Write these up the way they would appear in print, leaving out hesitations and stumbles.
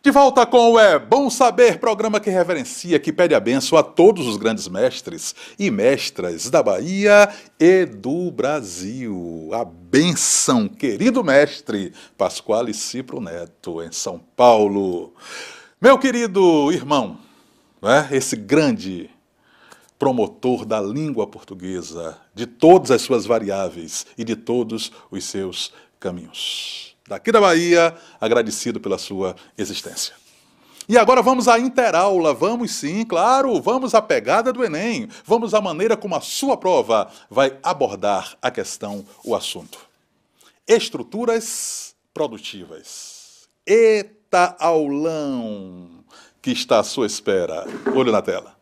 De volta com o É Bom Saber, programa que reverencia, que pede a bênção a todos os grandes mestres e mestras da Bahia e do Brasil. A bênção, querido mestre Pasquale Cipro Neto, em São Paulo. Meu querido irmão, esse grande promotor da língua portuguesa, de todas as suas variáveis e de todos os seus caminhos. Daqui da Bahia, agradecido pela sua existência. E agora vamos à interaula, vamos sim, claro, vamos à pegada do Enem, vamos à maneira como a sua prova vai abordar a questão, o assunto. Estruturas produtivas. Eita aulão que está à sua espera. Olho na tela.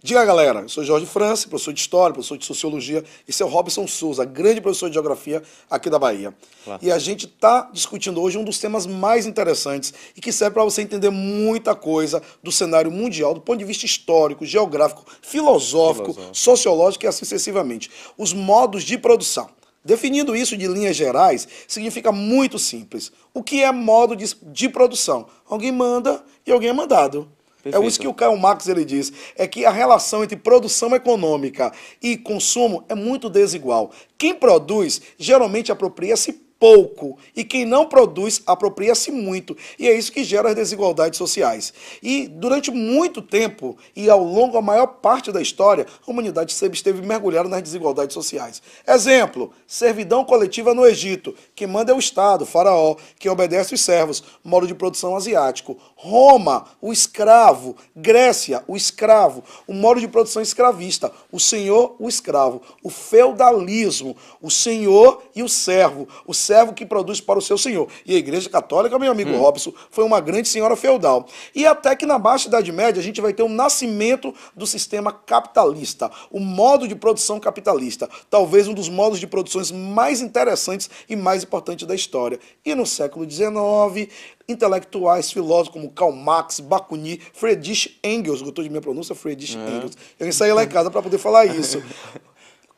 Diga, galera, eu sou Jorge França, professor de História, professor de Sociologia, e esse é o Robson Souza, grande professor de Geografia aqui da Bahia. Claro. E a gente está discutindo hoje um dos temas mais interessantes e que serve para você entender muita coisa do cenário mundial, do ponto de vista histórico, geográfico, filosófico, sociológico e assim sucessivamente. Os modos de produção. Definindo isso de linhas gerais, significa muito simples. O que é modo de produção? Alguém manda e alguém é mandado. Perfeito. É isso que o Karl Marx ele diz, é que a relação entre produção econômica e consumo é muito desigual. Quem produz geralmente apropria-se pouco e quem não produz apropria-se muito. E é isso que gera as desigualdades sociais. E durante muito tempo e ao longo da maior parte da história, a humanidade sempre esteve mergulhada nas desigualdades sociais. Exemplo, servidão coletiva no Egito. Quem manda é o Estado, o faraó, quem obedece os servos, modo de produção asiático. Roma, o escravo. Grécia, o escravo, o modo de produção escravista. O senhor, o escravo. O feudalismo, o senhor e o servo. O servo que produz para o seu senhor. E a Igreja Católica, meu amigo Robson, foi uma grande senhora feudal. E até que na Baixa Idade Média a gente vai ter um nascimento do sistema capitalista, o modo de produção capitalista, talvez um dos modos de produções mais interessantes e mais importantes da história. E no século XIX, intelectuais, filósofos como Karl Marx, Bakunin, Friedrich Engels, gostou de minha pronúncia? Friedrich Engels. Eu saí lá em casa para poder falar isso.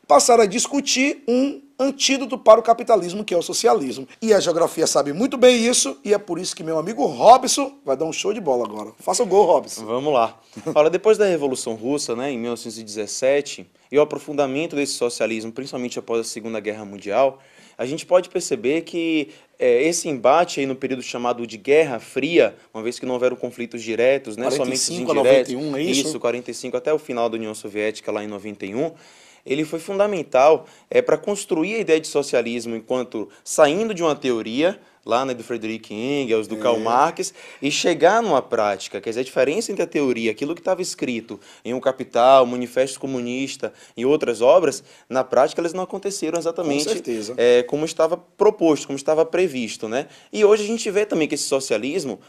Passaram a discutir um antídoto para o capitalismo, que é o socialismo. E a geografia sabe muito bem isso, e é por isso que meu amigo Robson vai dar um show de bola agora. Faça o gol, Robson. Vamos lá. Olha, depois da Revolução Russa, em 1917, e o aprofundamento desse socialismo, principalmente após a Segunda Guerra Mundial, a gente pode perceber que esse embate aí no período chamado de Guerra Fria, uma vez que não houveram conflitos diretos, somente os indiretos, 91, é isso? Isso, 45 até o final da União Soviética, lá em 91, ele foi fundamental para construir a ideia de socialismo enquanto saindo de uma teoria, lá do Friedrich Engels, do Karl Marx, e chegar numa prática, quer dizer, a diferença entre a teoria, aquilo que estava escrito em O Capital, Manifesto Comunista e outras obras, na prática eles não aconteceram exatamente como estava proposto, como estava previsto, E hoje a gente vê também que esse socialismo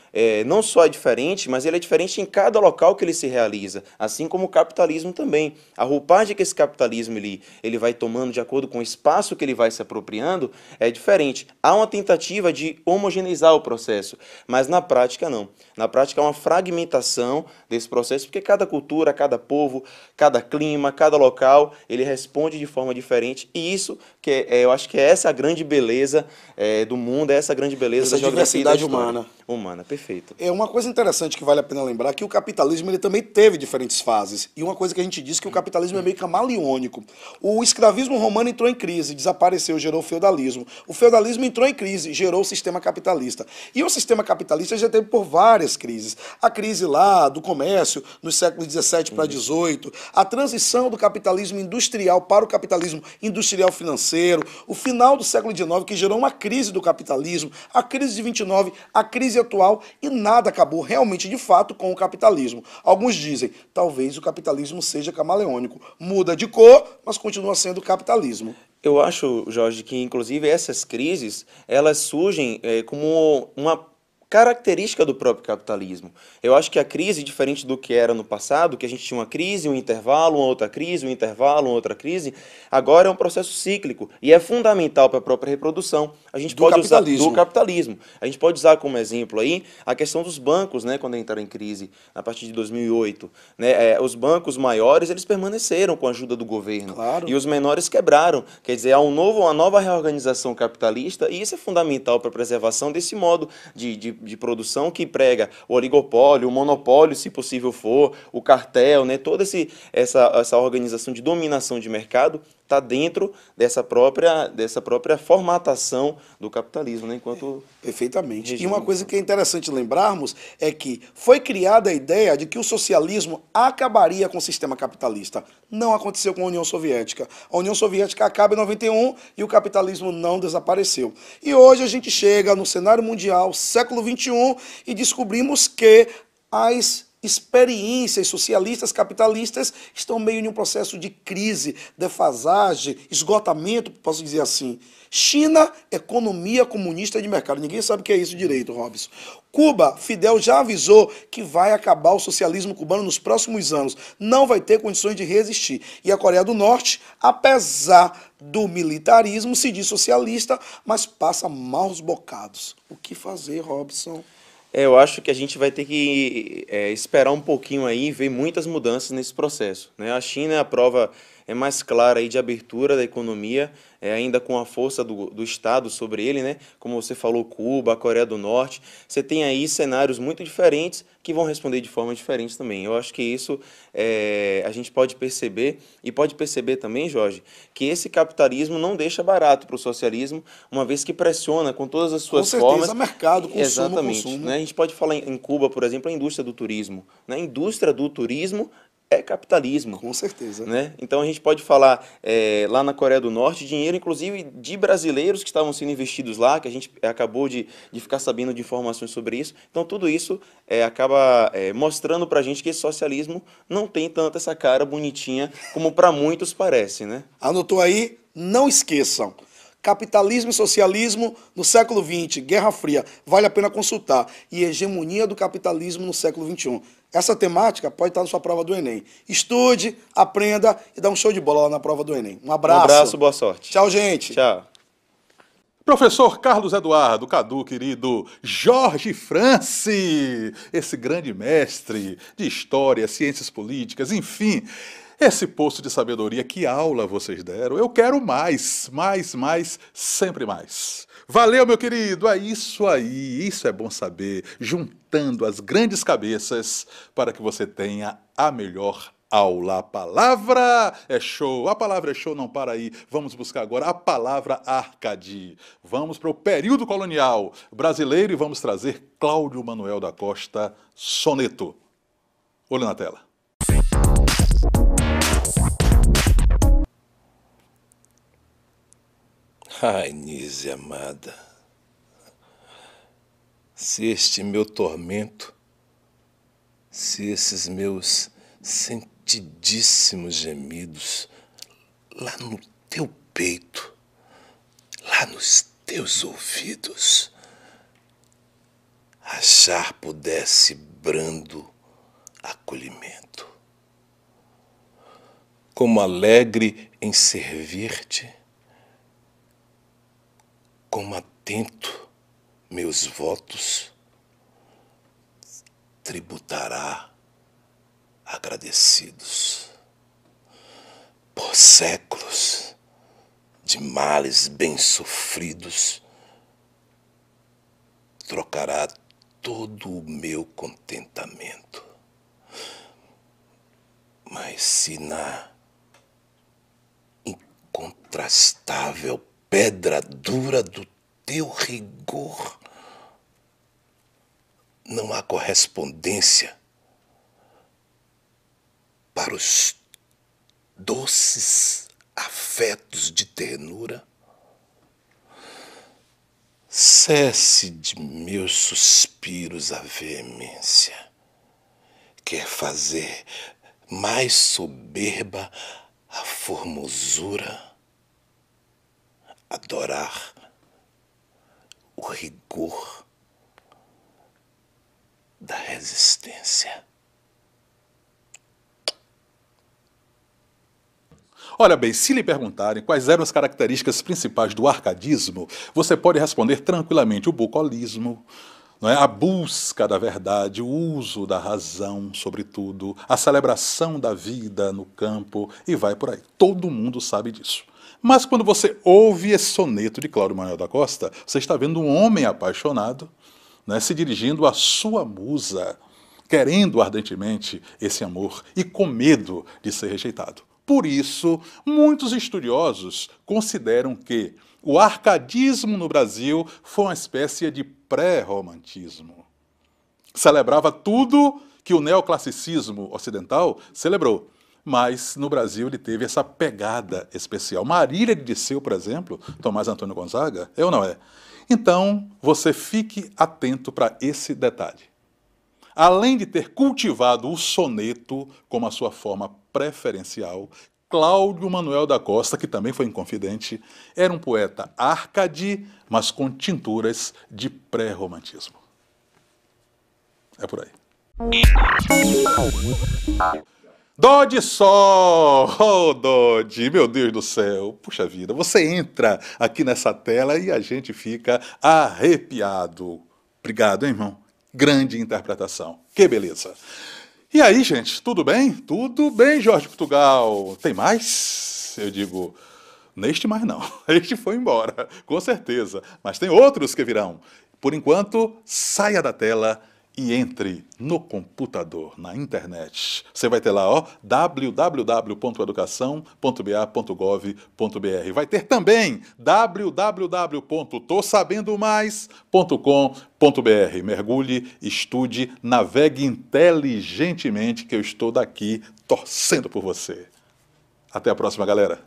não só é diferente, mas ele é diferente em cada local que ele se realiza, assim como o capitalismo também. A roupagem que esse capitalismo ele vai tomando de acordo com o espaço que ele vai se apropriando é diferente. Há uma tentativa de homogeneizar o processo, mas na prática não. Na prática é uma fragmentação desse processo, porque cada cultura, cada povo, cada clima, cada local, ele responde de forma diferente, e isso que eu acho que essa a grande beleza do mundo, essa a grande beleza da geografia e da história. Humana, perfeito. É uma coisa interessante que vale a pena lembrar que o capitalismo ele também teve diferentes fases. E uma coisa que a gente diz que o capitalismo é meio camaleônico. O escravismo romano entrou em crise, desapareceu, gerou o feudalismo. O feudalismo entrou em crise, gerou o sistema capitalista. E o sistema capitalista já teve por várias crises. A crise lá do comércio, nos séculos 17 para 18, a transição do capitalismo industrial para o capitalismo industrial financeiro, o final do século 19 que gerou uma crise do capitalismo, a crise de 29, a crise atual, e nada acabou realmente de fato com o capitalismo. Alguns dizem, talvez o capitalismo seja camaleônico, muda de cor, mas continua sendo capitalismo. Eu acho, Jorge, que inclusive essas crises, elas surgem como uma característica do próprio capitalismo. Eu acho que a crise, diferente do que era no passado, que a gente tinha uma crise, um intervalo, uma outra crise, um intervalo, uma outra crise, agora é um processo cíclico e é fundamental para a própria reprodução. A gente Do pode capitalismo. usar do capitalismo. A gente pode usar como exemplo aí a questão dos bancos, né, quando entraram em crise a partir de 2008, né, os bancos maiores eles permaneceram com a ajuda do governo Claro. e os menores quebraram. Quer dizer, há uma nova reorganização capitalista e isso é fundamental para a preservação desse modo de produção que prega o oligopólio, o monopólio, se possível for, o cartel, né? Toda essa organização de dominação de mercado está dentro dessa própria formatação do capitalismo, né? Enquanto Perfeitamente. E regime. uma coisa que é interessante lembrarmos é que foi criada a ideia de que o socialismo acabaria com o sistema capitalista. Não aconteceu com a União Soviética. A União Soviética acaba em 91 e o capitalismo não desapareceu. E hoje a gente chega no cenário mundial, século XXI, e descobrimos que as experiências socialistas, capitalistas, estão meio em um processo de crise, defasagem, esgotamento, posso dizer assim. China, economia comunista de mercado. Ninguém sabe o que é isso direito, Robson. Cuba, Fidel já avisou que vai acabar o socialismo cubano nos próximos anos. Não vai ter condições de resistir. E a Coreia do Norte, apesar do militarismo, se diz socialista, mas passa maus bocados. O que fazer, Robson? Eu acho que a gente vai ter que esperar um pouquinho aí e ver muitas mudanças nesse processo, né? A China é a prova mais clara aí de abertura da economia, ainda com a força do Estado sobre ele, né? Como você falou, Cuba, a Coreia do Norte. Você tem aí cenários muito diferentes que vão responder de forma diferente também. Eu acho que isso a gente pode perceber, e pode perceber também, Jorge, que esse capitalismo não deixa barato para o socialismo, uma vez que pressiona com todas as suas Com certeza, formas. mercado, consumo, Exatamente, consumo. né? A gente pode falar em Cuba, por exemplo, a indústria do turismo. Né? A indústria do turismo é capitalismo. Com certeza. Né? Então a gente pode falar lá na Coreia do Norte, dinheiro inclusive de brasileiros que estavam sendo investidos lá, que a gente acabou de ficar sabendo de informações sobre isso. Então tudo isso acaba mostrando pra gente que esse socialismo não tem tanto essa cara bonitinha como para muitos parece, né? Anotou aí? Não esqueçam. Capitalismo e Socialismo no século XX, Guerra Fria, vale a pena consultar. E Hegemonia do Capitalismo no século XXI. Essa temática pode estar na sua prova do Enem. Estude, aprenda e dá um show de bola lá na prova do Enem. Um abraço. Um abraço, boa sorte. Tchau, gente. Tchau. Professor Carlos Eduardo, Cadu, querido, Jorge France, esse grande mestre de história, ciências políticas, enfim, esse poço de sabedoria, que aula vocês deram. Eu quero mais, sempre mais. Valeu, meu querido, é isso aí, isso é bom saber, juntando as grandes cabeças para que você tenha a melhor aula. A palavra é show, não para aí. Vamos buscar agora a palavra Arcade. Vamos para o período colonial brasileiro e vamos trazer Cláudio Manuel da Costa, Soneto. Olho na tela. Ai, Nise amada, se este meu tormento, se esses meus sentidíssimos gemidos lá no teu peito, lá nos teus ouvidos, achar pudesse brando acolhimento, como alegre em servir-te, como atento meus votos tributará agradecidos. Por séculos de males bem sofridos, trocará todo o meu contentamento. Mas se na incontrastável pedra dura do teu rigor não há correspondência para os doces afetos de ternura, cesse de meus suspiros a veemência, quer fazer mais soberba a formosura, adorar o rigor da resistência. Olha bem, se lhe perguntarem quais eram as características principais do arcadismo, você pode responder tranquilamente o bucolismo, não é? A busca da verdade, o uso da razão, sobretudo, a celebração da vida no campo e vai por aí. Todo mundo sabe disso. Mas quando você ouve esse soneto de Cláudio Manuel da Costa, você está vendo um homem apaixonado, né, se dirigindo à sua musa, querendo ardentemente esse amor e com medo de ser rejeitado. Por isso, muitos estudiosos consideram que o arcadismo no Brasil foi uma espécie de pré-romantismo. Celebrava tudo que o neoclassicismo ocidental celebrou, mas no Brasil ele teve essa pegada especial. Marília de Dirceu, por exemplo, Tomás Antônio Gonzaga, é ou não é? Então, você fique atento para esse detalhe. Além de ter cultivado o soneto como a sua forma preferencial, Cláudio Manuel da Costa, que também foi inconfidente, era um poeta árcade, mas com tinturas de pré-romantismo. É por aí. Dodge Sol! Oh, Dodge, meu Deus do céu! Puxa vida, você entra aqui nessa tela e a gente fica arrepiado. Obrigado, hein, irmão? Grande interpretação. Que beleza. E aí, gente, tudo bem? Tudo bem, Jorge Portugal. Tem mais? Eu digo, neste mais não. Este foi embora, com certeza. Mas tem outros que virão. Por enquanto, saia da tela e entre no computador, na internet. Você vai ter lá, ó, www.educação.ba.gov.br. Vai ter também www.tossabendomais.com.br. Mergulhe, estude, navegue inteligentemente, que eu estou daqui torcendo por você. Até a próxima, galera.